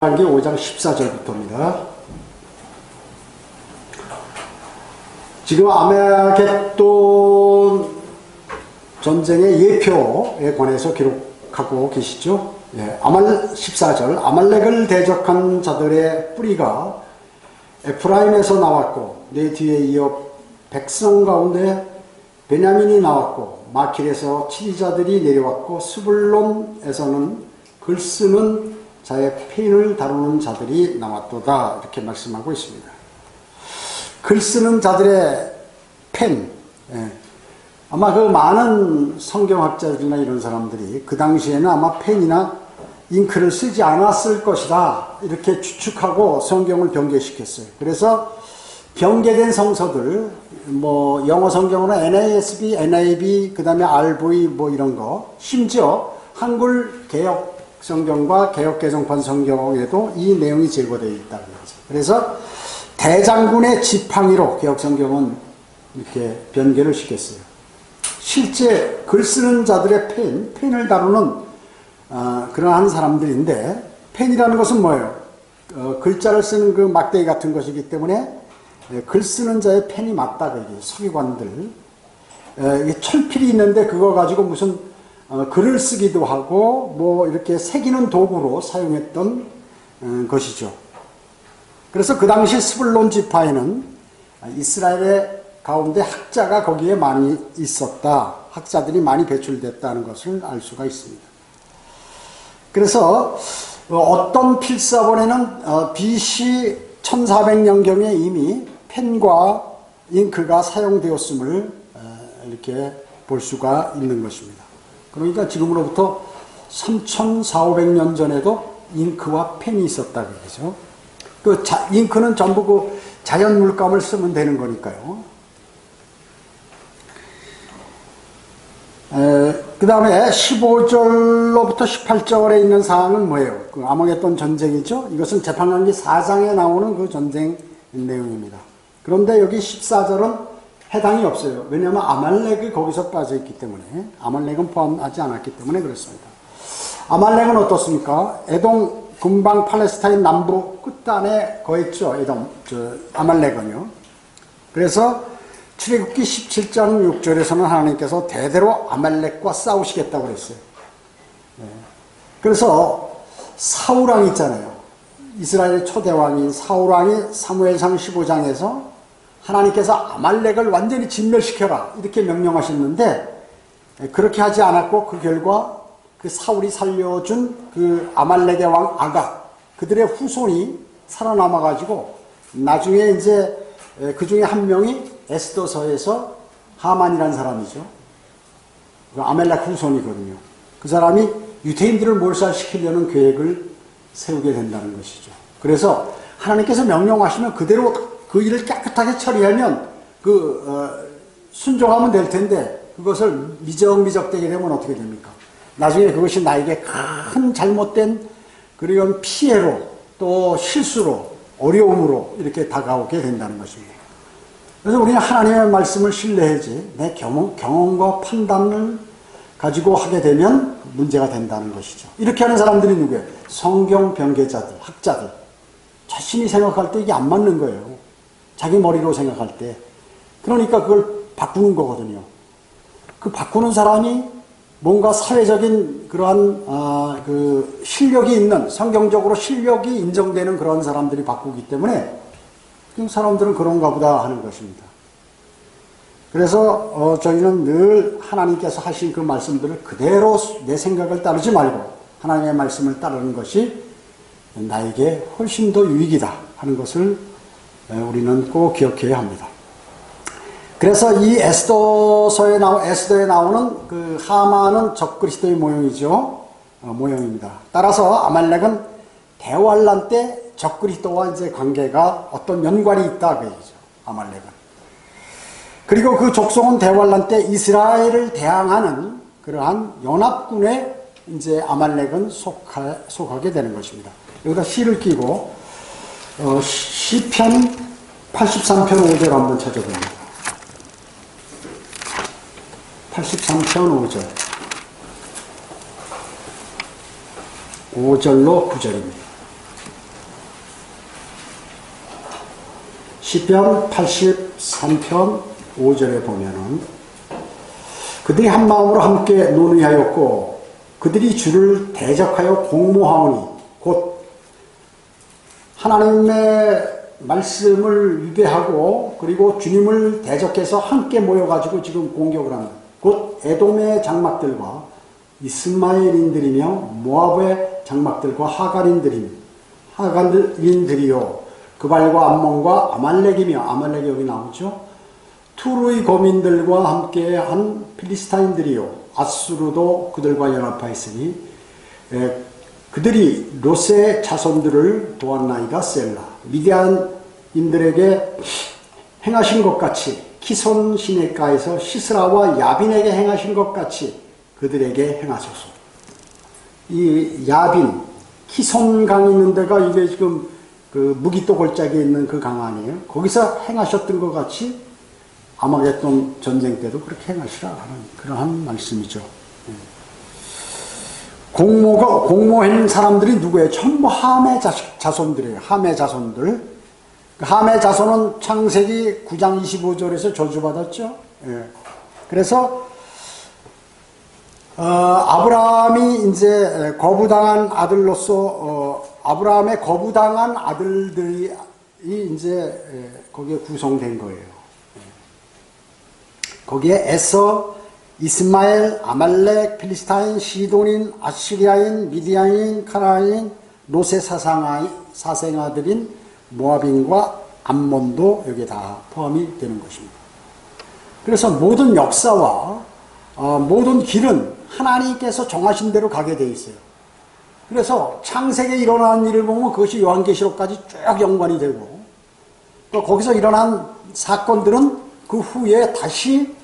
기 5장 14절부터입니다. 지금 아메게돈 전쟁의 예표에 관해서 기록하고 계시죠. 14절 아말렉을 대적한 자들의 뿌리가 에프라임에서 나왔고 내 뒤에 이어 백성 가운데 베냐민이 나왔고 마킬에서 치리자들이 내려왔고 스불론에서는 글쓰는 자의 펜을 다루는 자들이 나왔도다, 이렇게 말씀하고 있습니다. 글쓰는 자들의 펜, 아마 그 많은 성경학자들이나 이런 사람들이 그 당시에는 아마 펜이나 잉크를 쓰지 않았을 것이다, 이렇게 추측하고 성경을 변개시켰어요. 그래서 변개된 성서들, 영어 성경으로는 NASB, NIV, 그 다음에 RV 이런 거, 심지어 한글 개역 성경과 개역개정판 성경에도 이 내용이 제거되어 있다는 거죠. 그래서 대장군의 지팡이로 개역성경은 이렇게 변개를 시켰어요. 실제 글 쓰는 자들의 펜을 다루는 그러한 사람들인데, 펜이라는 것은 뭐예요? 글자를 쓰는 그 막대기 같은 것이기 때문에 글 쓰는 자의 펜이 맞다, 그게 서기관들. 이게 철필이 있는데 그거 가지고 무슨 글을 쓰기도 하고 이렇게 새기는 도구로 사용했던 것이죠. 그래서 그 당시 스불론 지파에는 이스라엘의 가운데 학자가 거기에 많이 있었다, 학자들이 많이 배출됐다는 것을 알 수가 있습니다. 그래서 어떤 필사본에는 BC 1400년경에 이미 펜과 잉크가 사용되었음을 이렇게 볼 수가 있는 것입니다. 그러니까 지금으로부터 3400~500년 전에도 잉크와 펜이 있었다, 그러죠. 잉크는 전부 그 자연 물감을 쓰면 되는 거니까요. 그 다음에 15절로부터 18절에 있는 사항은 뭐예요? 그 아마겟돈 전쟁이죠. 이것은 재판관기 4장에 나오는 그 전쟁 내용입니다. 그런데 여기 14절은 해당이 없어요. 왜냐하면 아말렉이 거기서 빠져있기 때문에, 아말렉은 포함하지 않았기 때문에 그렇습니다. 아말렉은 어떻습니까? 에돔 금방 팔레스타인 남부 끝단에 거했죠. 아말렉은요. 그래서 출애굽기 17장 6절에서는 하나님께서 대대로 아말렉과 싸우시겠다고 그랬어요. 그래서 사울왕 있잖아요. 이스라엘의 초대왕인 사울왕이 사무엘상 15장에서 하나님께서 아말렉을 완전히 진멸시켜라, 이렇게 명령하셨는데, 그렇게 하지 않았고 그 결과 그 사울이 살려준 그 아말렉의 왕 아각, 그들의 후손이 살아남아가지고 나중에 이제 그 중에 한 명이 에스더서에서 하만이라는 사람이죠. 그 아말렉 후손이거든요. 그 사람이 유대인들을 몰살시키려는 계획을 세우게 된다는 것이죠. 그래서 하나님께서 명령하시면 그대로 그 일을 깨끗하게 처리하면 순종하면 될 텐데, 그것을 미적미적되게 되면 어떻게 됩니까? 나중에 그것이 나에게 큰 잘못된 그런 피해로, 또 실수로, 어려움으로 이렇게 다가오게 된다는 것입니다. 그래서 우리는 하나님의 말씀을 신뢰해야지 내 경험과 판단을 가지고 하게 되면 문제가 된다는 것이죠. 이렇게 하는 사람들이 누구예요? 성경 변개자들, 학자들. 자신이 생각할 때 이게 안 맞는 거예요. 자기 머리로 생각할 때. 그러니까 그걸 바꾸는 거거든요. 그 바꾸는 사람이 뭔가 사회적인 그러한 그 실력이 있는, 성경적으로 실력이 인정되는 그런 사람들이 바꾸기 때문에 그 사람들은 그런가 보다 하는 것입니다. 그래서 저희는 늘 하나님께서 하신 그 말씀들을 그대로 내 생각을 따르지 말고 하나님의 말씀을 따르는 것이 나에게 훨씬 더 유익이다 하는 것을 우리는 꼭 기억해야 합니다. 그래서 이 에스더에 나오는 그 하만은 적그리스도의 모형입니다. 따라서 아말렉은 대환란 때 적그리스도와 이제 관계가 어떤 연관이 있다, 그 얘기죠. 아말렉은. 그리고 그 족속은 대환란 때 이스라엘을 대항하는 그러한 연합군에 이제 아말렉은 속하게 되는 것입니다. 여기다 시를 끼고 시편 83편 5절 한번 찾아봅니다. 83편 5절. 5절로 9절입니다. 시편 83편 5절에 보면은 그들이 한 마음으로 함께 논의하였고 그들이 주를 대적하여 공모하오니 곧 하나님의 말씀을 위배하고 그리고 주님을 대적해서 함께 모여가지고 지금 공격을 합니다. 곧 에돔의 장막들과 이스마엘인들이며 모압의 장막들과 하갈인들이요 그발과 암몬과 아말렉이며 아말렉이 여기 나오죠. 투르의 거민들과 함께한 필리스타인들이요 아수르도 그들과 연합하였으니 그들이 롯의 자손들을 도왔나이다. 셀라. 미디안인들에게 행하신 것 같이 키손 시내가에서 시스라와 야빈에게 행하신 것 같이 그들에게 행하소서. 이 야빈, 키손 강 있는 데가 이게 지금 그 무기또 골짜기에 있는 그 강 아니에요? 거기서 행하셨던 것 같이 아마겟돈 전쟁 때도 그렇게 행하시라 하는 그러한 말씀이죠. 공모한 사람들이 누구예요? 전부 함의 자손들이에요. 함의 자손들. 함의 자손은 창세기 9장 25절에서 저주받았죠. 예. 그래서 아브라함이 이제 거부당한 아들로서 아브라함의 거부당한 아들들이 이제 거기에 구성된 거예요. 거기에 에서, 이스마엘, 아말렉, 필리스타인, 시돈인, 아시리아인, 미디안인, 카나안인, 롯의 사생아들인 모압인과 암몬도 여기에 다 포함이 되는 것입니다. 그래서 모든 역사와 모든 길은 하나님께서 정하신 대로 가게 돼 있어요. 그래서 창세기에 일어난 일을 보면 그것이 요한계시록까지 쭉 연관이 되고 또 거기서 일어난 사건들은 그 후에 다시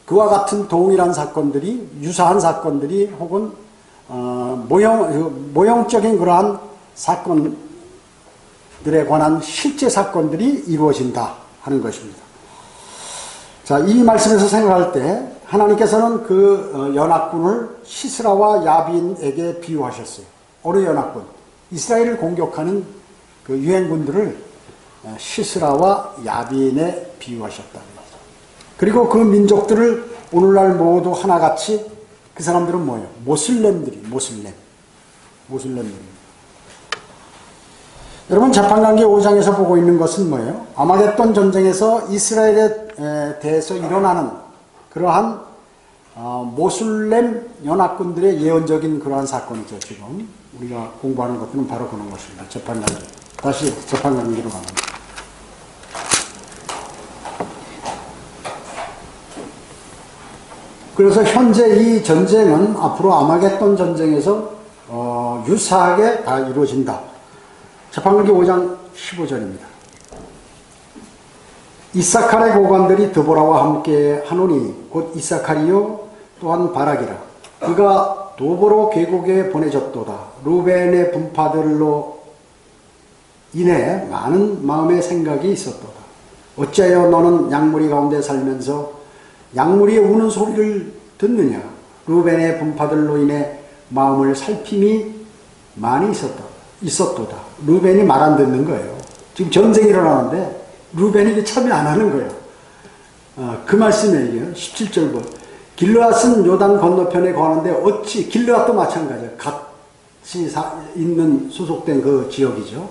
그와 같은 동일한 사건들이 유사한 사건들이 혹은 모형적인 그러한 사건들에 관한 실제 사건들이 이루어진다 하는 것입니다. 자, 이 말씀에서 생각할 때 하나님께서는 그 연합군을 시스라와 야빈에게 비유하셨어요. 어느 연합군? 이스라엘을 공격하는 그 유행군들을 시스라와 야빈에 비유하셨다. 그리고 그 민족들을 오늘날 모두 하나같이 그 사람들은 뭐예요? 모슬렘들입니다. 여러분 재판관계 5장에서 보고 있는 것은 뭐예요? 아마겟돈 전쟁에서 이스라엘에 대해서 일어나는 그러한 모슬렘 연합군들의 예언적인 그러한 사건이죠. 지금 우리가 공부하는 것들은 바로 그런 것입니다. 재판관계. 다시 재판관계로 가면. 그래서 현재 이 전쟁은 앞으로 아마겟돈 전쟁에서 유사하게 다 이루어진다. 재판관계 5장 15절입니다. 이사칼의 고관들이 드보라와 함께 하노니 곧 이사칼이요 또한 바락이라. 그가 도보로 계곡에 보내졌도다. 루벤의 분파들로 인해 많은 마음의 생각이 있었도다. 어찌하여 너는 양무리 가운데 살면서 양무리의 우는 소리를 듣느냐. 루벤의 분파들로 인해 마음을 살핌이 많이 있었도다. 루벤이 말 안 듣는 거예요. 지금 전쟁이 일어나는데 루벤이 참여 안 하는 거예요. 그 말씀이에요. 17절 보 길르앗은 요단 건너편에 거하는데 어찌 길르앗도 마찬가지예요. 같이 있는 소속된 그 지역이죠.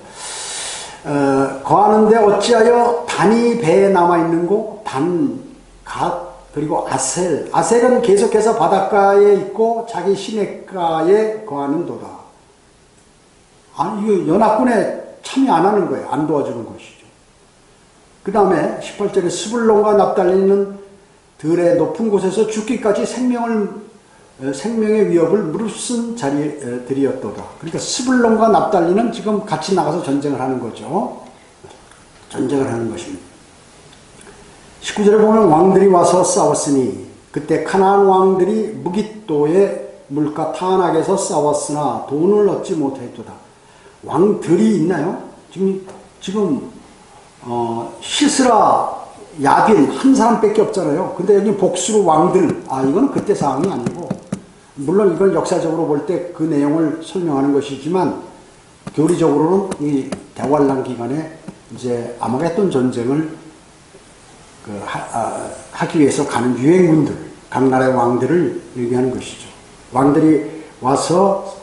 거하는데 어찌하여 단이 배에 남아있는 곳, 단, 갓, 그리고 아셀. 아셀은 계속해서 바닷가에 있고 자기 시냇가에 거하는 도다. 이 연합군에 참여 안 하는 거예요. 안 도와주는 것이죠. 그 다음에 18절에 스불론과 납달리는 들의 높은 곳에서 죽기까지 생명의 위협을 무릅쓴 자리들이었도다. 그러니까 스불론과 납달리는 지금 같이 나가서 전쟁을 하는 거죠. 전쟁을 하는 것입니다. 19절에 보면 왕들이 와서 싸웠으니 그때 카나안 왕들이 무깃도의 물가 타안악에서 싸웠으나 돈을 얻지 못했도다. 왕들이 있나요? 지금 시스라, 야빈 한 사람밖에 없잖아요. 근데 여기 복수로 왕들, 이건 그때 상황이 아니고 물론 이건 역사적으로 볼 때 그 내용을 설명하는 것이지만 교리적으로는 이 대환란 기간에 이제 아마겟돈 전쟁을 하기 위해서 가는 유행군들, 각 나라의 왕들을 얘기하는 것이죠. 왕들이 와서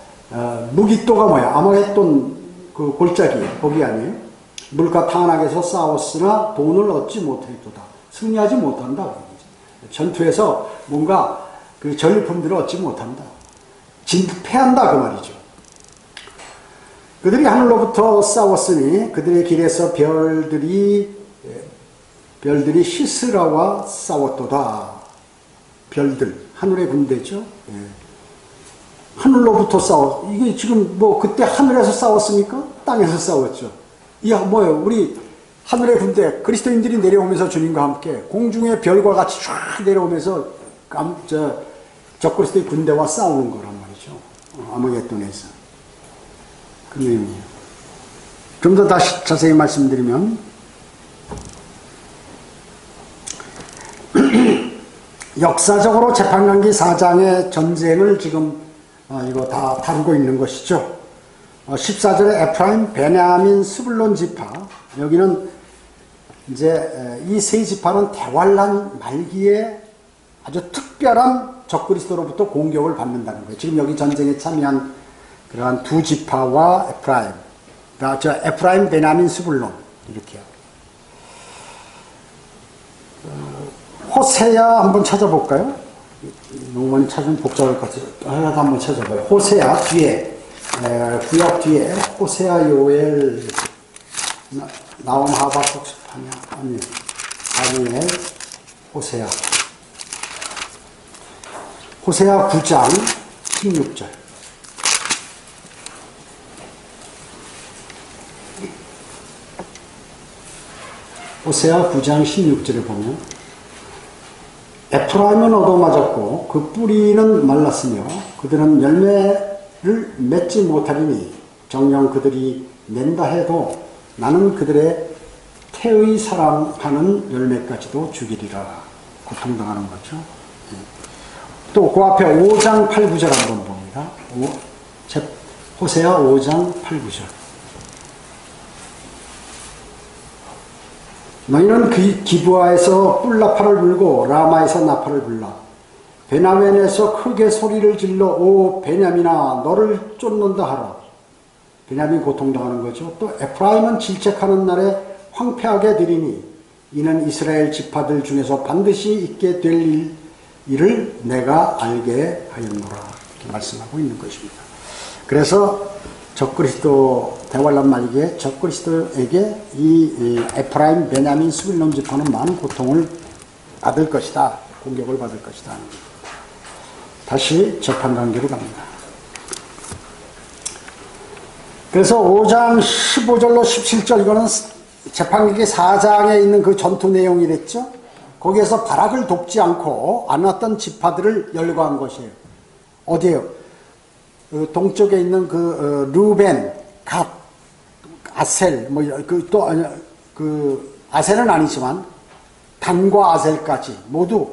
무기또가 뭐야? 아마겟돈 그 골짜기 거기 아니에요? 물과 탄악에서 싸웠으나 돈을 얻지 못했도다. 승리하지 못한다. 전투에서 뭔가 그 전리품들을 얻지 못한다. 패한다 그 말이죠. 그들이 하늘로부터 싸웠으니 그들의 길에서 별들이 시스라와 싸웠도다. 별들, 하늘의 군대죠. 예. 하늘로부터 이게 지금 뭐 그때 하늘에서 싸웠습니까? 땅에서 싸웠죠. 이야 뭐예요? 우리 하늘의 군대 그리스도인들이 내려오면서 주님과 함께 공중의 별과 같이 쫙 내려오면서 적그리스도의 군대와 싸우는 거란 말이죠. 아마겟돈에서 그 내용이에요. 좀 더 다시 자세히 말씀드리면 역사적으로 재판관기 4장의 전쟁을 지금 이거 다 다루고 있는 것이죠. 14절에 에프라임, 베냐민, 스불론 지파, 여기는 이제 이 세 지파는 대환란 말기에 아주 특별한 적그리스도로부터 공격을 받는다는 거예요. 지금 여기 전쟁에 참여한 그러한 두 지파와 에프라임, 에프라임, 베냐민, 스불론 이렇게요. 호세야 한번 찾아볼까요? 너무 많이 찾으면 복잡할 것 같아요. 하나도 한번 찾아봐요. 호세야 뒤에, 구약 뒤에 호세야, 요엘, 나온 하박국, 아니, 다니엘, 호세야. 호세야 9장 16절. 호세야 9장 16절에 보면 에프라임은 얻어맞았고 그 뿌리는 말랐으며 그들은 열매를 맺지 못하리니 정녕 그들이 낸다 해도 나는 그들의 태의 사랑하는 열매까지도 죽이리라. 고통당하는 거죠. 또 그 앞에 5장 8, 9절 한번 봅니다. 호세아 5장 8, 9절. 너희는 기브아에서 뿔나팔을 불고 라마에서 나팔을 불라. 베냐민에서 크게 소리를 질러 오 베냐민아 너를 쫓는다 하라. 베냐민 고통당하는 거죠. 또 에프라임은 질책하는 날에 황폐하게 되리니 이는 이스라엘 지파들 중에서 반드시 있게 될 일을 내가 알게 하였노라. 이렇게 말씀하고 있는 것입니다. 그래서 적그리스도 대환란 말기에 적그리스도에게 이 에프라임, 베냐민, 스불론 지파는 많은 고통을 받을 것이다. 공격을 받을 것이다. 다시 재판관계로 갑니다. 그래서 5장 15절로 17절 이거는 재판기 4장에 있는 그 전투 내용이랬죠. 거기에서 바락을 돕지 않고 안 왔던 지파들을 열거한 것이에요. 어디에요? 동쪽에 있는 루벤, 갓, 아셀, 아셀은 아니지만 단과 아셀까지 모두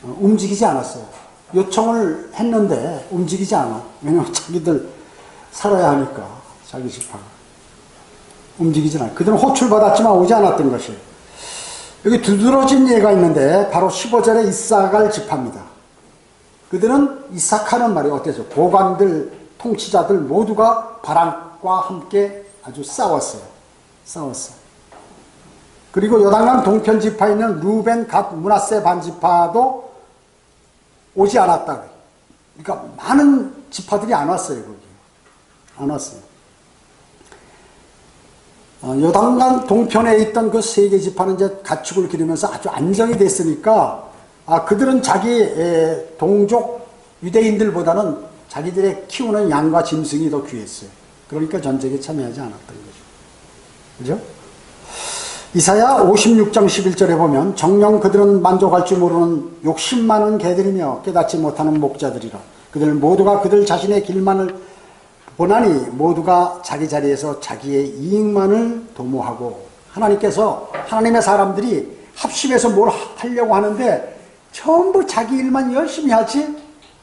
움직이지 않았어요. 요청을 했는데 움직이지 않아. 왜냐하면 자기들 살아야 하니까 자기 지파가 움직이지 않아요. 그들은 호출받았지만 오지 않았던 것이에요. 여기 두드러진 예가 있는데 바로 15절에 이사갈 지파입니다. 그들은 이삭하는 말이 어때서 고관들, 통치자들 모두가 바락과 함께 아주 싸웠어요. 그리고 요단강 동편 지파에 있는 루벤, 갓, 므낫세 반지파도 오지 않았다. 그러니까 많은 지파들이 안 왔어요. 거기 안 왔어요. 요단강 동편에 있던 그 세 개 지파는 이제 가축을 기르면서 아주 안정이 됐으니까 그들은 자기 동족 유대인들보다는 자기들의 키우는 양과 짐승이 더 귀했어요. 그러니까 전쟁에 참여하지 않았던 거죠. 그죠? 이사야 56장 11절에 보면 정녕 그들은 만족할 줄 모르는 욕심 많은 개들이며 깨닫지 못하는 목자들이라. 그들 모두가 그들 자신의 길만을 보나니 모두가 자기 자리에서 자기의 이익만을 도모하고 하나님께서 하나님의 사람들이 합심해서 뭘 하려고 하는데 전부 자기 일만 열심히 하지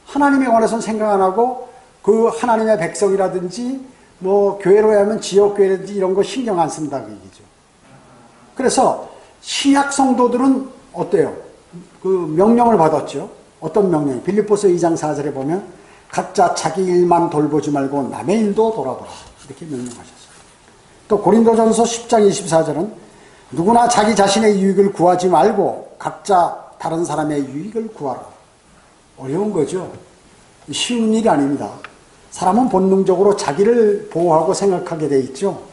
하나님에 관해서는 생각 안 하고 그 하나님의 백성이라든지 뭐 교회로 하면 지역교회라든지 이런 거 신경 안 쓴다 그 얘기죠. 그래서 신약 성도들은 어때요? 그 명령을 받았죠. 어떤 명령? 빌립보서 2장 4절에 보면 각자 자기 일만 돌보지 말고 남의 일도 돌아보라. 이렇게 명령하셨어요. 또 고린도전서 10장 24절은 누구나 자기 자신의 유익을 구하지 말고 각자 다른 사람의 유익을 구하라. 어려운 거죠. 쉬운 일이 아닙니다. 사람은 본능적으로 자기를 보호하고 생각하게 돼 있죠.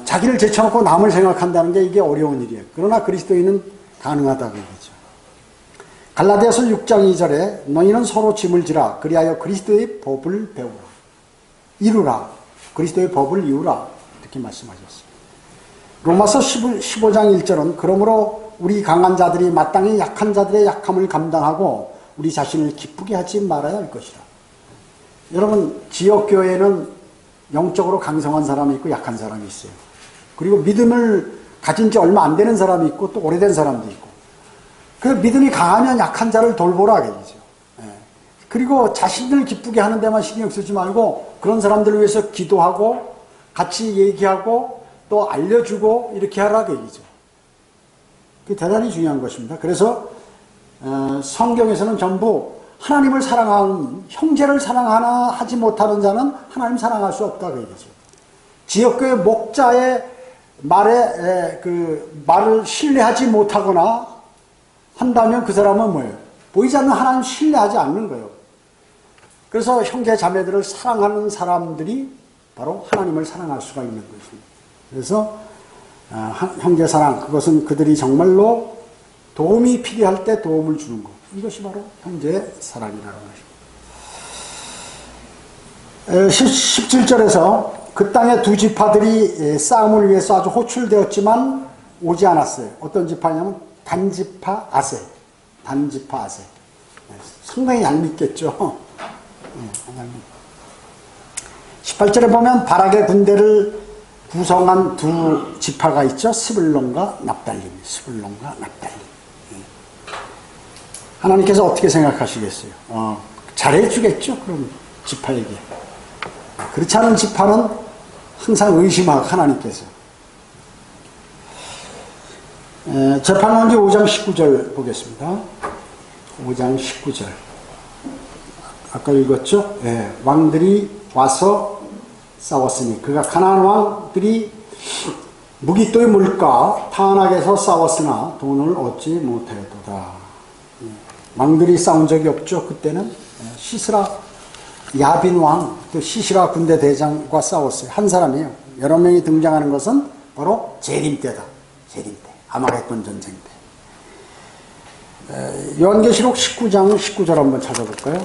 자기를 제쳐놓고 남을 생각한다는 게 이게 어려운 일이에요. 그러나 그리스도인은 가능하다고 얘기죠. 갈라디아서 6장 2절에 너희는 서로 짐을 지라 그리하여 그리스도의 법을 배우라. 이루라. 그리스도의 법을 이루라. 이렇게 말씀하셨어요. 로마서 15장 1절은 그러므로 우리 강한 자들이 마땅히 약한 자들의 약함을 감당하고 우리 자신을 기쁘게 하지 말아야 할 것이라. 여러분, 지역교회는 영적으로 강성한 사람이 있고 약한 사람이 있어요. 그리고 믿음을 가진 지 얼마 안 되는 사람이 있고 또 오래된 사람도 있고. 그 믿음이 강하면 약한 자를 돌보라 얘기죠. 그리고 자신을 기쁘게 하는 데만 신경 쓰지 말고 그런 사람들을 위해서 기도하고 같이 얘기하고 또 알려주고 이렇게 하라 얘기죠. 그게 대단히 중요한 것입니다. 그래서 성경에서는 전부 하나님을 사랑하는, 형제를 사랑하나 하지 못하는 자는 하나님 사랑할 수 없다 그 얘기죠. 지역교회 목자의 말을 신뢰하지 못하거나 한다면 그 사람은 뭐예요? 보이지 않는 하나님 신뢰하지 않는 거예요. 그래서 형제 자매들을 사랑하는 사람들이 바로 하나님을 사랑할 수가 있는 것입니다. 그래서 형제 사랑, 그것은 그들이 정말로 도움이 필요할 때 도움을 주는 것. 이것이 바로 형제 사랑이라는 것입니다. 17절에서 그 땅의 두 지파들이 싸움을 위해서 아주 호출되었지만 오지 않았어요. 어떤 지파냐면 단지파 아세. 단지파 아세. 상당히 얄밉겠죠. 18절에 보면 바락의 군대를 구성한 두 지파가 있죠. 스불론과 납달림. 스불론과 납달림. 하나님께서 어떻게 생각하시겠어요? 잘해주겠죠? 그럼 지파에게. 그렇지 않은 지파는 항상 의심하고 하나님께서. 재판왕기 5장 19절 보겠습니다. 5장 19절. 아까 읽었죠? 왕들이 와서 싸웠으니 그가 가나안 왕들이 무기또의 물가 타안악에서 싸웠으나 돈을 얻지 못하였도다. 왕들이 싸운 적이 없죠. 그때는 시스라 야빈 왕, 또 시시라 군대 대장과 싸웠어요. 한 사람이에요. 여러 명이 등장하는 것은 바로 재림 때다. 재림 때. 아마겟돈 전쟁 때. 요한계시록 19장 19절 한번 찾아볼까요?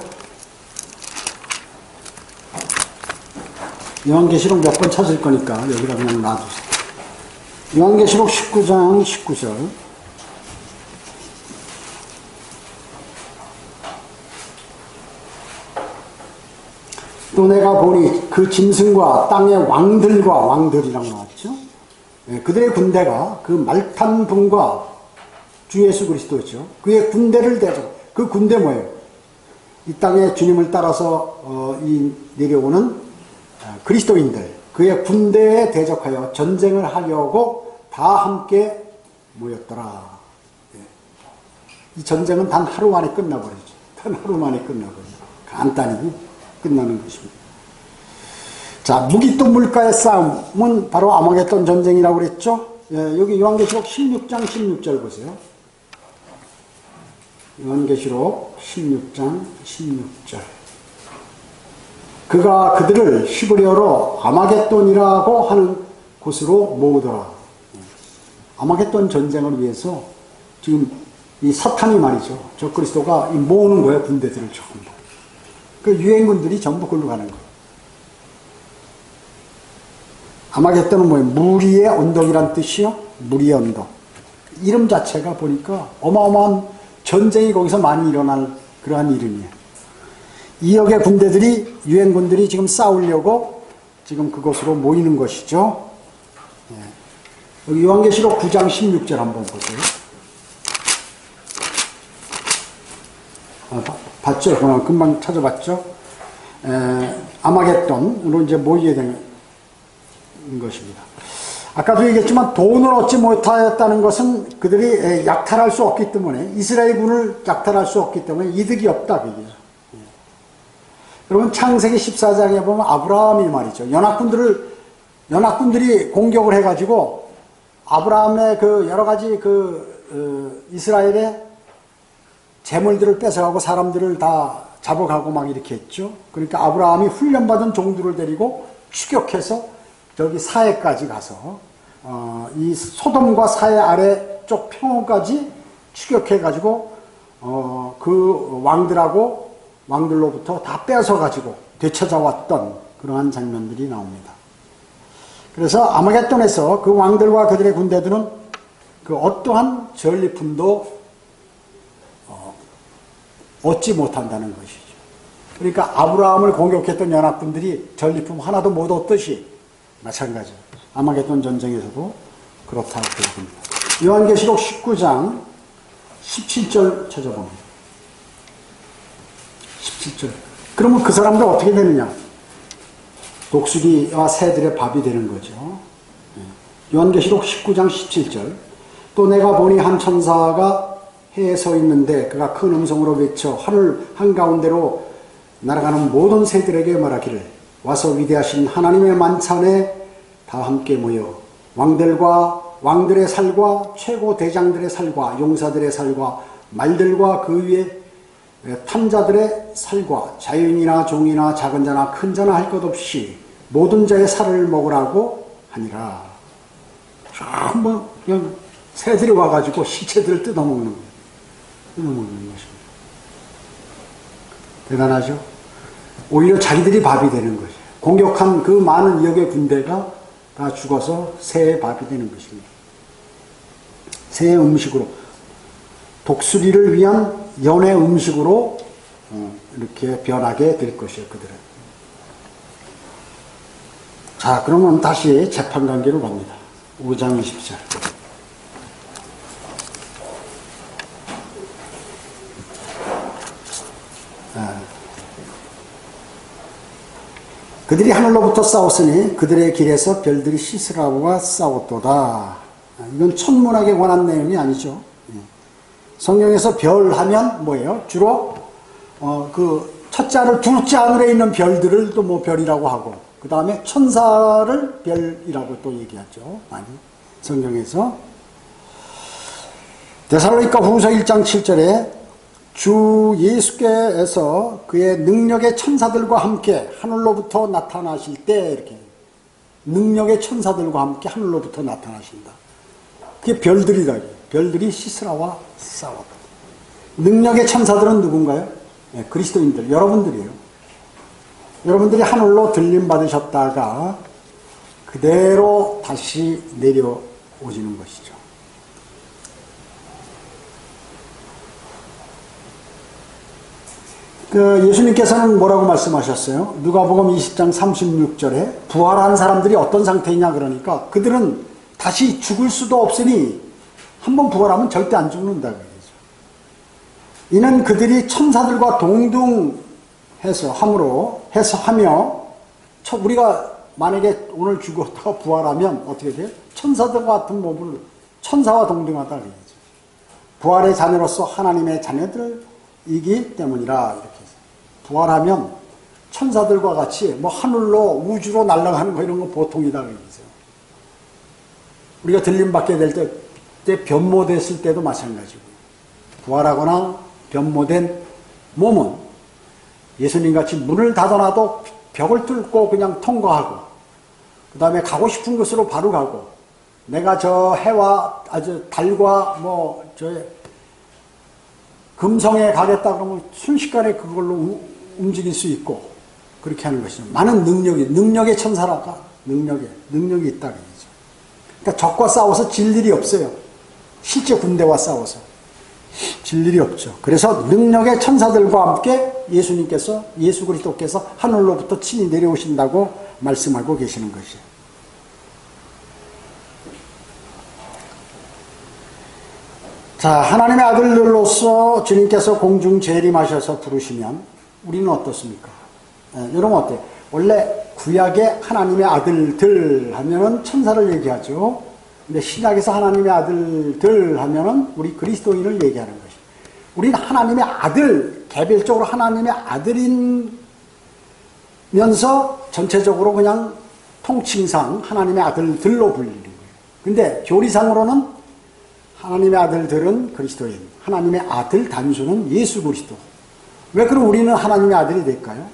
요한계시록 몇 번 찾을 거니까 여기다 그냥 놔두세요. 요한계시록 19장 19절. 또 내가 보니 그 짐승과 땅의 왕들이라고 나왔죠. 그들의 군대가 그 말탄 분과 주 예수 그리스도죠. 그의 군대를 대적. 그 군대 뭐예요? 이 땅에 주님을 따라서 내려오는 그리스도인들, 그의 군대에 대적하여 전쟁을 하려고 다 함께 모였더라. 이 전쟁은 단 하루 만에 끝나버리죠. 단 하루 만에 끝나버리죠. 간단히 끝나는 것입니다. 자, 무기또 물가의 싸움은 바로 아마겟돈 전쟁이라고 그랬죠. 여기 요한계시록 16장 16절 보세요. 요한계시록 16장 16절. 그가 그들을 히브리어로 아마겟돈이라고 하는 곳으로 모으더라. 아마겟돈 전쟁을 위해서 지금 이 사탄이 말이죠. 저 그리스도가 모으는 거예요. 군대들을 전부. 그 유행군들이 전부 걸로 가는 거예요. 아마겟돈은 뭐예요? 무리의 언덕이란 뜻이요. 무리의 언덕. 이름 자체가 보니까 어마어마한 전쟁이 거기서 많이 일어날 그러한 이름이에요. 2억의 군대들이, 유행군들이 지금 싸우려고 지금 그곳으로 모이는 것이죠. 여기 요한계시록 9장 16절 한번 보세요. 봤죠? 금방 찾아봤죠? 아마겟돈으로 이제 모이게 되는 것입니다. 아까도 얘기했지만 돈을 얻지 못하였다는 것은 그들이 약탈할 수 없기 때문에, 이스라엘군을 약탈할 수 없기 때문에 이득이 없다 그 얘기죠. 그러면 창세기 14장에 보면 아브라함이 말이죠. 연합군들이 공격을 해가지고 아브라함의 그 여러 가지 이스라엘의 재물들을 뺏어가고 사람들을 다 잡아가고 막 이렇게 했죠. 그러니까 아브라함이 훈련받은 종들을 데리고 추격해서 저기 사해까지 가서 이 소돔과 사해 아래쪽 평원까지 추격해가지고 그 왕들로부터 다 뺏어가지고 되찾아왔던 그러한 장면들이 나옵니다. 그래서 아마겟돈에서 그 왕들과 그들의 군대들은 그 어떠한 전리품도 얻지 못한다는 것이죠. 그러니까 아브라함을 공격했던 연합군들이 전리품 하나도 못 얻듯이 마찬가지예요. 아마겟돈 전쟁에서도 그렇다고 봅니다. 요한계시록 19장 17절 찾아봅니다. 17절. 그러면 그 사람들 어떻게 되느냐? 독수리와 새들의 밥이 되는 거죠. 요한계시록 19장 17절. 또 내가 보니 한 천사가 해에 서 있는데 그가 큰 음성으로 외쳐 하늘 한가운데로 날아가는 모든 새들에게 말하기를 와서 위대하신 하나님의 만찬에 다 함께 모여 왕들의 살과 최고 대장들의 살과 용사들의 살과 말들과 그 위에 탐자들의 살과 자유인이나 종이나 작은 자나 큰 자나 할 것 없이 모든 자의 살을 먹으라고 하니라. 한번 그냥 새들이 와가지고 시체들을 뜯어먹는 거예요. 뜯어먹는 것입니다. 대단하죠? 오히려 자기들이 밥이 되는 거죠. 공격한 그 많은 역의 군대가 다 죽어서 새의 밥이 되는 것입니다. 새의 음식으로, 독수리를 위한 연의 음식으로 이렇게 변하게 될 것이에요, 그들은. 자, 그러면 다시 재판관계로 갑니다. 5장 20절. 그들이 하늘로부터 싸웠으니 그들의 길에서 별들이 시스라와 싸웠도다. 이건 천문학에 관한 내용이 아니죠. 성경에서 별 하면 뭐예요? 주로 그 첫째 하늘, 둘째 하늘에 있는 별들을 또 뭐 별이라고 하고, 그 다음에 천사를 별이라고 또 얘기하죠. 많이 성경에서. 데살로니가 후서 1장 7절에 주 예수께서 그의 능력의 천사들과 함께 하늘로부터 나타나실 때, 이렇게 능력의 천사들과 함께 하늘로부터 나타나신다. 그게 별들이다. 별들이 시스라와 싸웠다. 능력의 천사들은 누군가요? 네, 그리스도인들, 여러분들이에요. 여러분들이 하늘로 들림 받으셨다가 그대로 다시 내려오시는 것이죠. 예수님께서는 뭐라고 말씀하셨어요? 누가복음 20장 36절에 부활한 사람들이 어떤 상태이냐 그러니까 그들은 다시 죽을 수도 없으니 한번 부활하면 절대 안 죽는다 그러죠. 이는 그들이 천사들과 동등해서 하며 우리가 만약에 오늘 죽었다가 부활하면 어떻게 돼요? 천사들과 같은 몸을 천사와 동등하다 그러죠. 부활의 자녀로서 하나님의 자녀들이기 때문이라 이렇게 해서 부활하면 천사들과 같이 뭐 하늘로 우주로 날아가는 거 이런 거 보통이다 그러죠. 우리가 들림받게 될 때 변모됐을 때도 마찬가지고 부활하거나 변모된 몸은 예수님같이 문을 닫아놔도 벽을 뚫고 그냥 통과하고 그 다음에 가고 싶은 곳으로 바로 가고 내가 저 해와 달과 뭐 저 금성에 가겠다 그러면 순식간에 그걸로 움직일 수 있고 그렇게 하는 것이죠. 많은 능력의 천사라가 능력이 있다 그러죠. 그러니까 적과 싸워서 질 일이 없어요. 실제 군대와 싸워서 질 일이 없죠. 그래서 능력의 천사들과 함께 예수 그리스도께서 하늘로부터 친히 내려오신다고 말씀하고 계시는 것이에요. 자, 하나님의 아들들로서 주님께서 공중 재림하셔서 부르시면 우리는 어떻습니까? 여러분 어때요? 원래 구약의 하나님의 아들들 하면은 천사를 얘기하죠. 근데 신약에서 하나님의 아들들 하면은 우리 그리스도인을 얘기하는 것이. 우리는 하나님의 아들, 개별적으로 하나님의 아들이면서 전체적으로 그냥 통칭상 하나님의 아들들로 불리는 거예요. 근데 교리상으로는 하나님의 아들들은 그리스도인, 하나님의 아들 단수는 예수 그리스도. 왜 그럼 우리는 하나님의 아들이 될까요?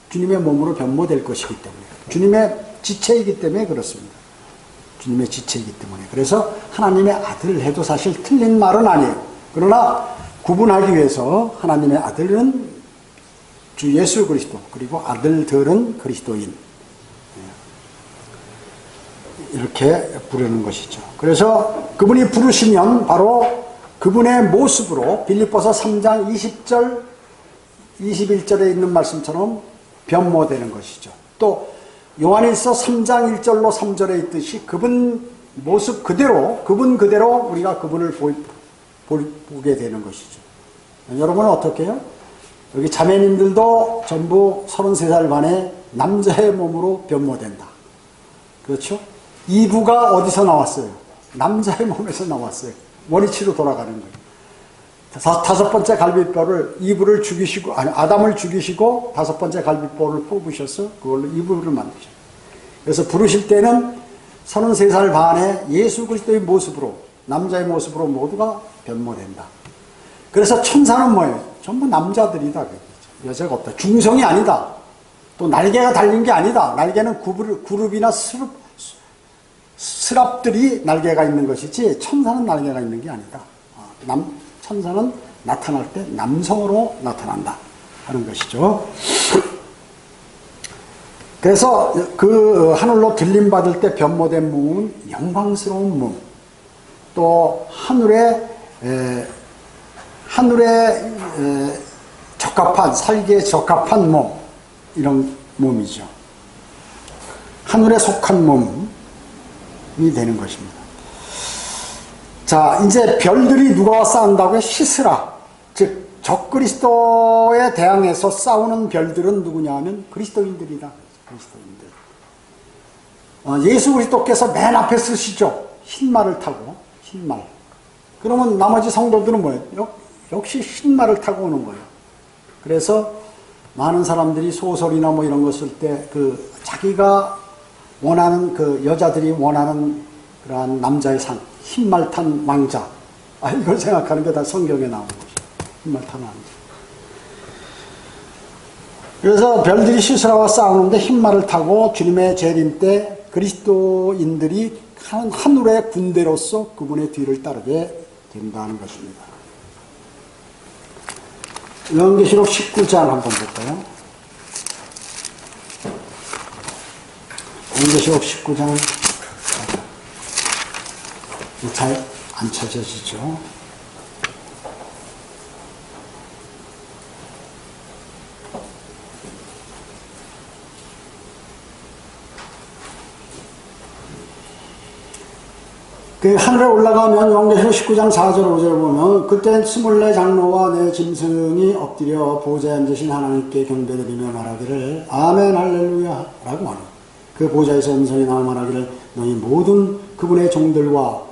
주님의 몸으로 변모될 것이기 때문에. 주님의 지체이기 때문에 그렇습니다. 주님의 지체이기 때문에. 그래서 하나님의 아들 해도 사실 틀린 말은 아니에요. 그러나 구분하기 위해서 하나님의 아들은 주 예수 그리스도, 그리고 아들들은 그리스도인. 이렇게 부르는 것이죠. 그래서 그분이 부르시면 바로 그분의 모습으로 빌립보서 3장 20절, 21절에 있는 말씀처럼 변모되는 것이죠. 또 요한일서 3장 1절로 3절에 있듯이 그분 모습 그대로, 그분 그대로 우리가 그분을 보게 되는 것이죠. 여러분은 어떻게 해요? 여기 자매님들도 전부 33살 만에 남자의 몸으로 변모된다. 그렇죠? 이브가 어디서 나왔어요? 남자의 몸에서 나왔어요. 원위치로 돌아가는 거예요. 다섯 번째 갈빗뼈를 이브를 죽이시고, 아니 아담을 죽이시고 다섯 번째 갈빗뼈를 뽑으셔서 그걸로 이브를 만드셨어요. 그래서 부르실 때는 33살 반에 예수 그리스도의 모습으로, 남자의 모습으로 모두가 변모된다. 그래서 천사는 뭐예요? 전부 남자들이다. 여자가 없다. 중성이 아니다. 또 날개가 달린 게 아니다. 날개는 그룹이나 스랍들이 날개가 있는 것이지 천사는 날개가 있는 게 아니다. 천사는 나타날 때 남성으로 나타난다 하는 것이죠. 그래서 그 하늘로 들림받을 때 변모된 몸은 영광스러운 몸, 또 하늘에 적합한, 살기에 적합한 몸, 이런 몸이죠. 하늘에 속한 몸이 되는 것입니다. 자, 이제 별들이 누가와 싸운다고요? 시스라, 즉 적그리스도에 대항해서 싸우는 별들은 누구냐 하면 그리스도인들이다. 그리스도인들. 예수 그리스도께서 맨 앞에 쓰시죠. 흰말을 타고, 흰말. 그러면 나머지 성도들은 뭐예요? 역시 흰말을 타고 오는 거예요. 그래서 많은 사람들이 소설이나 뭐 이런 거 쓸 때 자기가 원하는 여자들이 원하는 그러한 남자의 상, 흰말 탄 왕자. 이걸 생각하는 게 다 성경에 나오는 거죠. 흰말 탄 왕자. 그래서 별들이 시스라와 싸우는데 흰말을 타고 주님의 재림 때 그리스도인들이 하늘의 군대로서 그분의 뒤를 따르게 된다는 것입니다. 요한계시록 19장 한번 볼까요? 요한계시록 19장 잘 안 찾아지죠? 하늘에 올라가면 요한계시록 19장 4절 5절 보면 그때 24 장로와 내 짐승이 엎드려 보좌에 앉으신 하나님께 경배드리며 말하기를 아멘 할렐루야 라고 하는, 그 보좌에서 음성이 나와 말하기를 너희 모든 그분의 종들과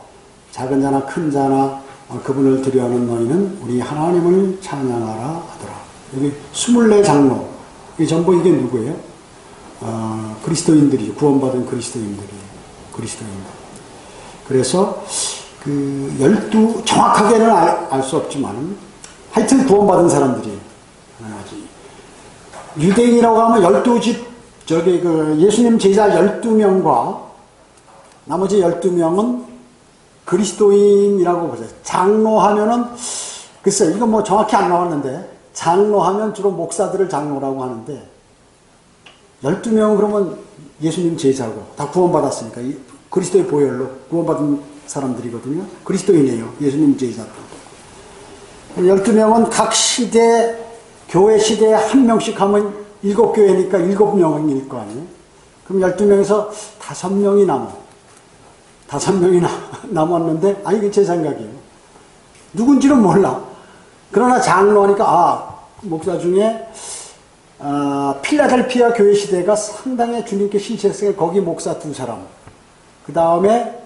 작은 자나 큰 자나 그분을 두려워하는 너희는 우리 하나님을 찬양하라 하더라. 여기 24 장로, 이 전부 이게 누구예요? 그리스도인들이죠. 구원받은 그리스도인들이에요. 그리스도인들. 그래서 정확하게는 알 수 없지만 하여튼 구원받은 사람들이에요. 유대인이라고 하면 12집, 예수님 제자 12명과 나머지 12명은 그리스도인이라고 보세요. 장로하면은, 글쎄요, 이거 뭐 정확히 안 나왔는데, 장로하면 주로 목사들을 장로라고 하는데, 12명은 그러면 예수님 제자고, 다 구원받았으니까, 그리스도의 보혈로 구원받은 사람들이거든요. 그리스도인이에요. 예수님 제자도. 12명은 각 시대, 교회 시대에 한 명씩 하면 7교회니까 7명일 거 아니에요. 그럼 12명에서 5명이 남았는데, 이게 제 생각이에요. 누군지는 몰라. 그러나 장로하니까, 목사 중에 필라델피아 교회 시대가 상당히 주님께 신실했으니까 거기 목사 2사람, 그 다음에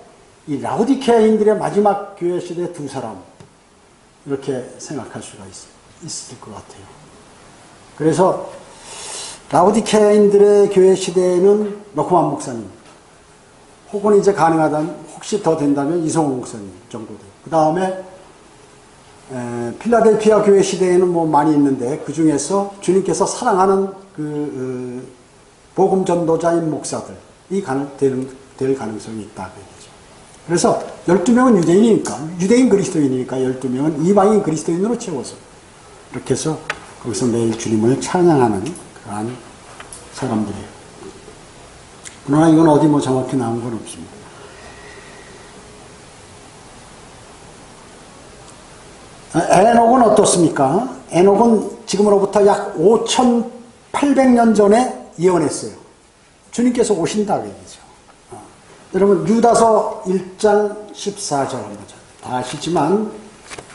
이 라오디케아인들의 마지막 교회 시대 2사람, 이렇게 생각할 수가 있을 것 같아요. 그래서 라오디케아인들의 교회 시대에는 너크만 목사님, 혹은 이제 가능하다면 혹시 더 된다면 이성호 목사님 정도 돼요. 그 다음에 필라델피아 교회 시대에는 뭐 많이 있는데 그 중에서 주님께서 사랑하는 그 복음 전도자인 목사들이 될 가능성이 있다. 그래서 12명은 유대인이니까, 유대인 그리스도인이니까 12명은 이방인 그리스도인으로 채워서 이렇게 해서 거기서 매일 주님을 찬양하는 그러한 사람들이에요. 그러나 이건 어디 뭐 정확히 나온 건 없습니다. 에녹은 어떻습니까? 에녹은 지금으로부터 약 5,800년 전에 예언했어요. 주님께서 오신다 그 얘기죠. 여러분 유다서 1장 14절 한번 다 아시지만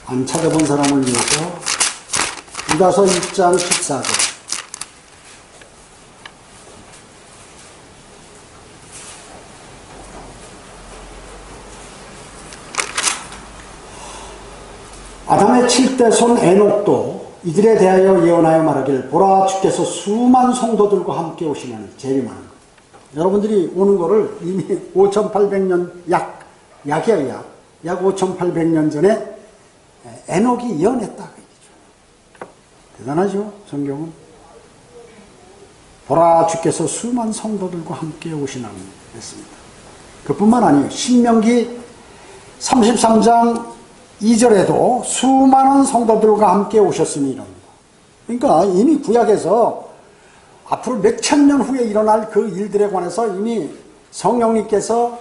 안 찾아본 사람을 위해서 유다서 1장 14절. 아담의 7대 손 에녹도 이들에 대하여 예언하여 말하길 보라 주께서 수많은 성도들과 함께 오시나니 재림하는 것. 여러분들이 오는 거를 이미 5,800년 약 5,800년 전에 에녹이 예언했다 그 얘기죠. 대단하죠 성경은. 보라 주께서 수많은 성도들과 함께 오시나니 했습니다. 그뿐만 아니에요. 신명기 33장 2절에도 수많은 성도들과 함께 오셨으니 이럽니다. 그러니까 이미 구약에서 앞으로 몇천 년 후에 일어날 그 일들에 관해서 이미 성령님께서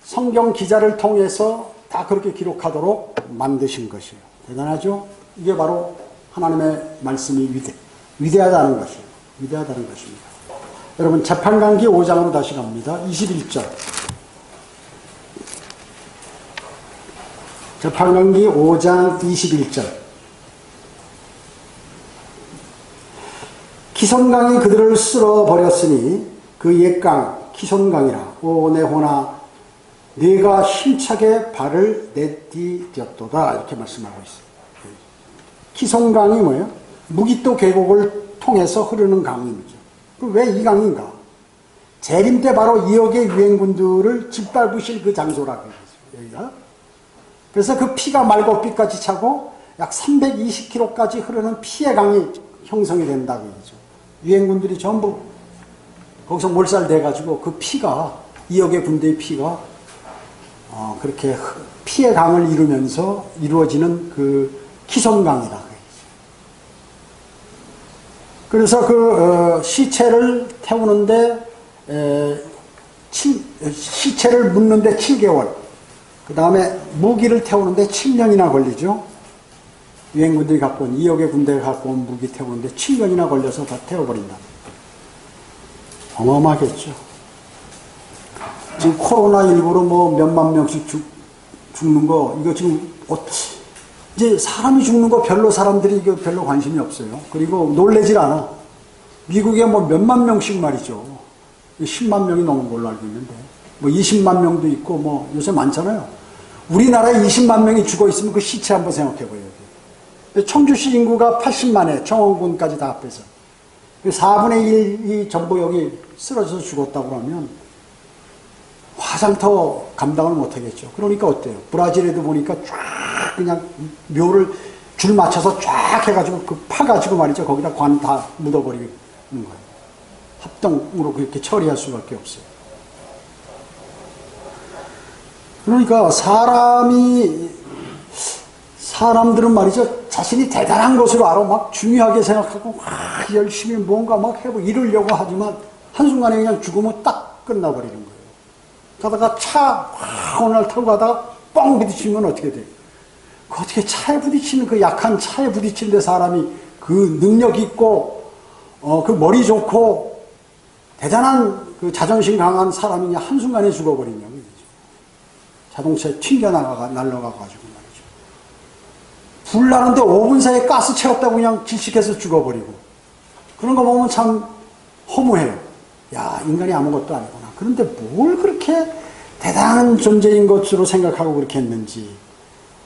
성경 기자를 통해서 다 그렇게 기록하도록 만드신 것이에요. 대단하죠? 이게 바로 하나님의 말씀이 위대하다는 것이에요. 위대하다는 것입니다. 여러분 재판관기 5장으로 다시 갑니다. 21절. 재판관기 5장 21절. 키손강이 그들을 쓸어버렸으니 그 옛강 키손강이라 오네호나 네가 힘차게 발을 내디뎠도다 이렇게 말씀하고 있어요. 키손강이 뭐예요? 무기또 계곡을 통해서 흐르는 강이죠. 왜 이 강인가? 재림 때 바로 2억의 유행군들을 짓밟으실 그 장소라고 했어요. 여기가. 그래서 그 피가 말고피까지 차고 약 320km까지 흐르는 피의 강이 형성이 된다고 얘기죠. 유행군들이 전부 거기서 몰살돼가지고 그 피가 2억의 군대의 피가 그렇게 피의 강을 이루면서 이루어지는 그 키손강이라고 얘기죠. 그래서 그 시체를 태우는데 시체를 묻는데 7개월, 그 다음에 무기를 태우는데 7년이나 걸리죠. 유행군들이 갖고 온 2억의 군대가 갖고 온 무기 태우는데 7년이나 걸려서 다 태워버린다. 어마어마하겠죠. 지금 코로나19로 뭐 몇만 명씩 죽는 거, 이거 지금 이제 사람이 죽는 거 별로 사람들이 이거 별로 관심이 없어요. 그리고 놀래질 않아. 미국에 뭐 몇만 명씩 말이죠. 10만 명이 넘은 걸로 알고 있는데, 뭐 20만 명도 있고 뭐 요새 많잖아요. 우리나라에 20만 명이 죽어 있으면 그 시체 한번 생각해 보여요. 청주시 인구가 80만에 청원군까지 다 합해서 4분의 1이 전부 여기 쓰러져서 죽었다고 하면 화상터 감당을 못하겠죠. 그러니까 어때요? 브라질에도 보니까 쫙 그냥 묘를 줄 맞춰서 쫙 해가지고 그 파가지고 말이죠. 거기다 관 다 묻어버리는 거예요. 합동으로 그렇게 처리할 수밖에 없어요. 그러니까 사람들은 말이죠. 자신이 대단한 것으로 알아. 막 중요하게 생각하고 막 열심히 뭔가 막 해보고 이루려고 하지만 한순간에 그냥 죽으면 딱 끝나버리는 거예요. 가다가 어느 날 타고 가다가 뻥 부딪히면 어떻게 돼요? 어떻게 차에 부딪히는 그 약한 차에 부딪히는데 사람이 그 능력 있고 그 머리 좋고 대단한 그 자존심 강한 사람이 한순간에 죽어버리냐. 자동차에 날아가가지고 말이죠. 불 나는데 5분 사이에 가스 채웠다고 그냥 질식해서 죽어버리고. 그런 거 보면 참 허무해요. 야, 인간이 아무것도 아니구나. 그런데 뭘 그렇게 대단한 존재인 것으로 생각하고 그렇게 했는지.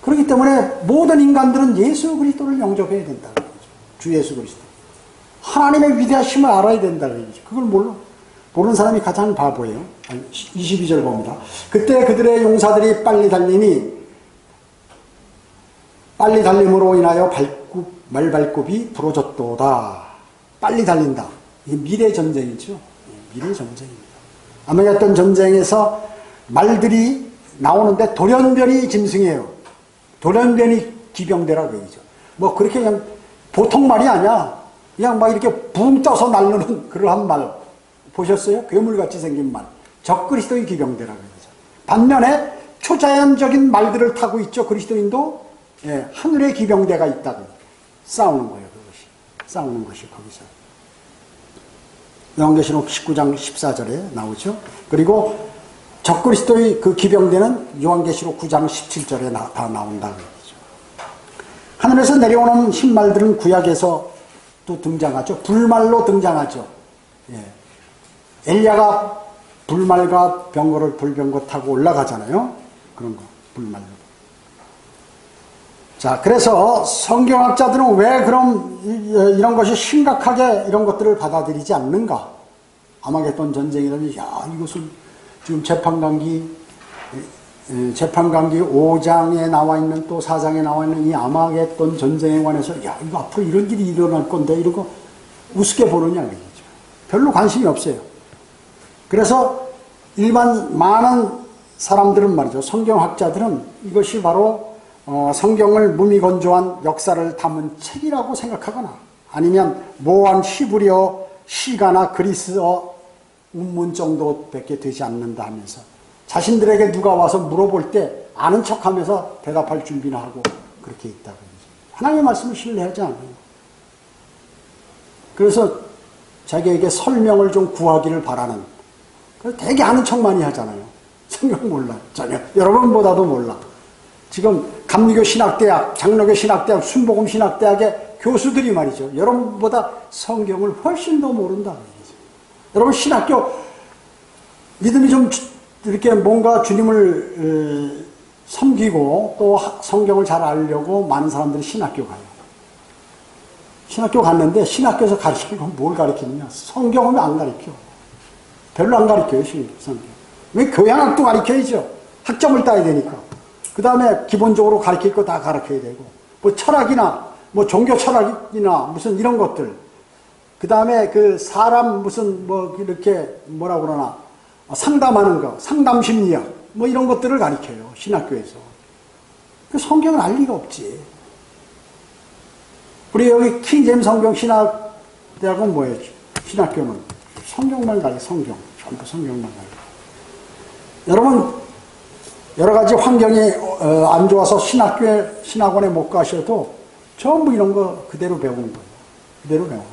그렇기 때문에 모든 인간들은 예수 그리스도를 영접해야 된다. 주 예수 그리스도. 하나님의 위대하심을 알아야 된다. 그걸 몰라. 모르는 사람이 가장 바보예요. 22절 봅니다. 그때 그들의 용사들이 빨리 달림으로 인하여 말발굽이 부러졌도다. 빨리 달린다. 이게 미래 전쟁이죠. 미래 전쟁입니다. 아마겟돈 전쟁에서 말들이 나오는데 돌연변이 짐승이에요. 돌연변이 기병대라고 얘기죠. 뭐 그렇게 그냥 보통 말이 아니야. 그냥 막 이렇게 붕 떠서 날르는 그러한 말 보셨어요? 괴물같이 생긴 말. 적그리스도의 기병대라고 얘기죠. 반면에 초자연적인 말들을 타고 있죠. 그리스도인도 하늘의 기병대가 있다고 싸우는 거예요. 그것이 싸우는 것이 거기서 요한계시록 19장 14절에 나오죠. 그리고 적그리스도의 그 기병대는 요한계시록 9장 17절에 다 나온다고 얘기죠. 하늘에서 내려오는 흰말들은 구약에서 또 등장하죠. 불말로 등장하죠. 엘리야가 불말과 병거를 불병거 타고 올라가잖아요. 그런 거 불말로. 자, 그래서 성경학자들은 왜 그럼 이런 것이 심각하게 이런 것들을 받아들이지 않는가? 아마겟돈 전쟁이라니, 야, 이것은 지금 재판관기 5장에 나와 있는 또 4장에 나와 있는 이 아마겟돈 전쟁에 관해서, 야, 이거 앞으로 이런 일이 일어날 건데, 이런 거 우습게 보느냐, 이거죠. 별로 관심이 없어요. 그래서 많은 사람들은 말이죠. 성경학자들은 이것이 바로 성경을 무미건조한 역사를 담은 책이라고 생각하거나 아니면 모호한 히브리어 시가나 그리스어 운문 정도밖에 되지 않는다 하면서 자신들에게 누가 와서 물어볼 때 아는 척하면서 대답할 준비나 하고 그렇게 있다고. 하나님의 말씀을 신뢰하지 않아요. 그래서 자기에게 설명을 좀 구하기를 바라는, 되게 아는 척 많이 하잖아요. 성경 몰라. 전혀. 여러분보다도 몰라. 지금 감리교 신학대학, 장로교 신학대학, 순복음 신학대학의 교수들이 말이죠. 여러분보다 성경을 훨씬 더 모른다. 여러분 신학교 믿음이 좀 이렇게 뭔가 주님을 섬기고 또 성경을 잘 알려고 많은 사람들이 신학교 가요. 신학교 갔는데 신학교에서 가르치는 건 뭘 가르치느냐? 성경은 안 가르쳐. 별로 안 가르쳐요, 성경. 왜 교양학도 가르쳐야죠. 학점을 따야 되니까. 그 다음에 기본적으로 가르칠 거 다 가르쳐야 되고, 뭐 철학이나, 뭐 종교 철학이나 무슨 이런 것들. 그 다음에 그 사람 무슨 뭐 이렇게 뭐라 그러나, 상담하는 거, 상담 심리학, 뭐 이런 것들을 가르쳐요, 신학교에서. 그 성경을 알 리가 없지. 우리 여기 킹제임스 성경 신학대학은 뭐예요? 신학교는 성경만 가르쳐, 성경. 전부 성경만 가르쳐. 여러분, 여러 가지 환경이 안 좋아서 신학원에 못 가셔도 전부 이런 거 그대로 배우는 거예요. 그대로 배우는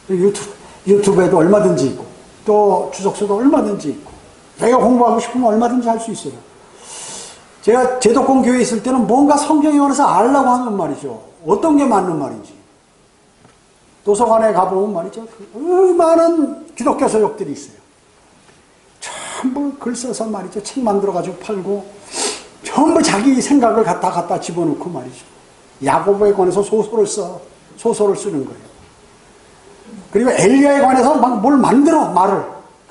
거죠. 유튜브에도 얼마든지 있고, 또 주석서도 얼마든지 있고, 내가 공부하고 싶으면 얼마든지 할 수 있어요. 제가 제독공 교회에 있을 때는 뭔가 성경에 관해서 알라고 하는 말이죠. 어떤 게 맞는 말인지. 도서관에 가보면 말이죠. 많은 기독교 서적들이 있어요. 전부 글 써서 말이죠. 책 만들어가지고 팔고, 전부 자기 생각을 갖다 집어넣고 말이죠. 야고보에 관해서 소설을 쓰는 거예요. 그리고 엘리야에 관해서 막 뭘 만들어, 말을.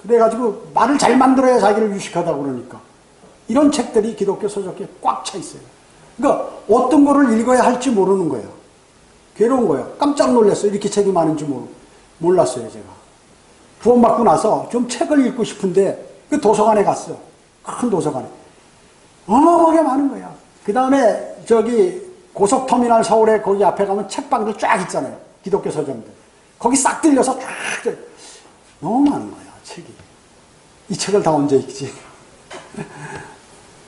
그래가지고 말을 잘 만들어야 자기를 유식하다고 그러니까. 이런 책들이 기독교 서적에 꽉 차 있어요. 그러니까 어떤 거를 읽어야 할지 모르는 거예요. 괴로운 거예요. 깜짝 놀랐어요. 이렇게 책이 많은지 몰랐어요, 제가. 구원받고 나서 좀 책을 읽고 싶은데 그 도서관에 갔어요. 큰 도서관에. 어마어마하게 많은 거야. 그 다음에 저기 고속터미널 서울에 거기 앞에 가면 책방들 쫙 있잖아요. 기독교 서점들. 거기 싹 들려서 쫙 너무 많은 거야, 책이. 이 책을 다 언제 읽지?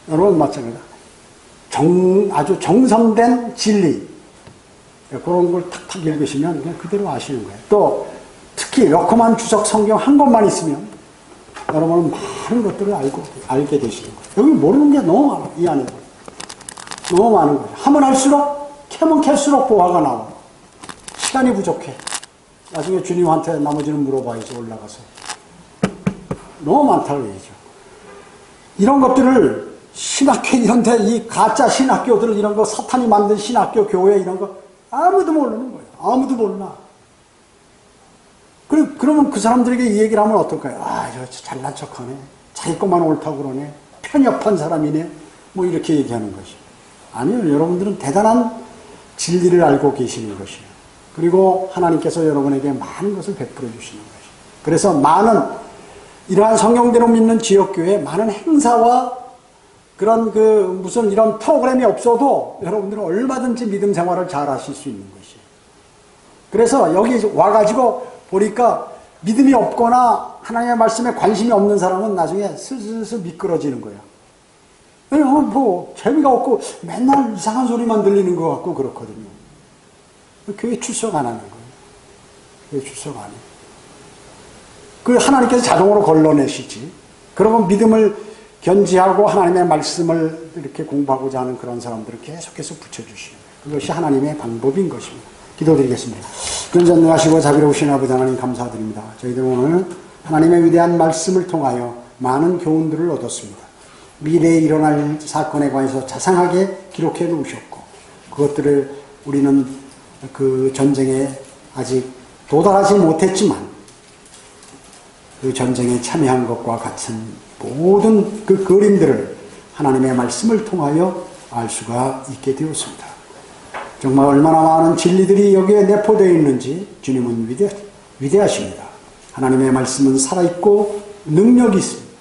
여러분 마찬가지다. 아주 정성된 진리. 그런 걸 탁탁 읽으시면 그냥 그대로 아시는 거예요. 또 특히 러커만 주석 성경 한 권만 있으면 여러분은 많은 것들을 알게 되시는 거예요. 여기 모르는 게 너무 많아, 이 안에. 너무 많은 거예요. 하면 할수록, 캐면 캘수록 보화가 나와. 시간이 부족해. 나중에 주님한테 나머지는 물어봐야죠. 올라가서. 너무 많다고 얘기죠. 이런 것들을 신학교 이런데 이 가짜 신학교들 이런 거 사탄이 만든 신학교 교회 이런 거 아무도 모르는 거예요. 아무도 몰라. 그러면 그 사람들에게 이 얘기를 하면 어떨까요? 아, 저 잘난 척하네. 자기 것만 옳다고 그러네. 편협한 사람이네. 뭐 이렇게 얘기하는 것이에요. 아니요. 여러분들은 대단한 진리를 알고 계시는 것이에요. 그리고 하나님께서 여러분에게 많은 것을 베풀어 주시는 것이에요. 그래서 많은 이러한 성경대로 믿는 지역교회 많은 행사와 그런 무슨 이런 프로그램이 없어도 여러분들은 얼마든지 믿음 생활을 잘 하실 수 있는 것이에요. 그래서 여기 와가지고 보니까 믿음이 없거나 하나님의 말씀에 관심이 없는 사람은 나중에 슬슬 미끄러지는 거야. 뭐 재미가 없고 맨날 이상한 소리만 들리는 것 같고 그렇거든요. 교회 출석 안 하는 거예요. 교회 출석 안 해요. 그 하나님께서 자동으로 걸러내시지. 그러면 믿음을 견지하고 하나님의 말씀을 이렇게 공부하고자 하는 그런 사람들을 계속해서 붙여주시는 거예요. 그것이 하나님의 방법인 것입니다. 기도드리겠습니다. 전전능하시고 자비로우신 아버지 하나님 감사드립니다. 저희들 오늘 하나님의 위대한 말씀을 통하여 많은 교훈들을 얻었습니다. 미래에 일어날 사건에 관해서 자상하게 기록해 놓으셨고 그것들을 우리는 그 전쟁에 아직 도달하지 못했지만 그 전쟁에 참여한 것과 같은 모든 그 그림들을 하나님의 말씀을 통하여 알 수가 있게 되었습니다. 정말 얼마나 많은 진리들이 여기에 내포되어 있는지 주님은 위대하십니다. 하나님의 말씀은 살아있고 능력이 있습니다.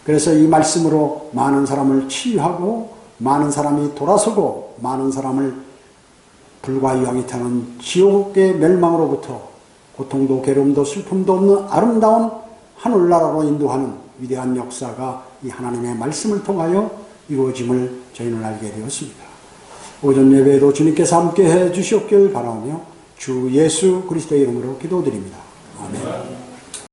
그래서 이 말씀으로 많은 사람을 치유하고 많은 사람이 돌아서고 많은 사람을 불과 유황이 타는 지옥의 멸망으로부터 고통도 괴로움도 슬픔도 없는 아름다운 하늘나라로 인도하는 위대한 역사가 이 하나님의 말씀을 통하여 이루어짐을 저희는 알게 되었습니다. 오전 예배에도 주님께서 함께 해 주시옵길 바라오며 주 예수 그리스도의 이름으로 기도드립니다.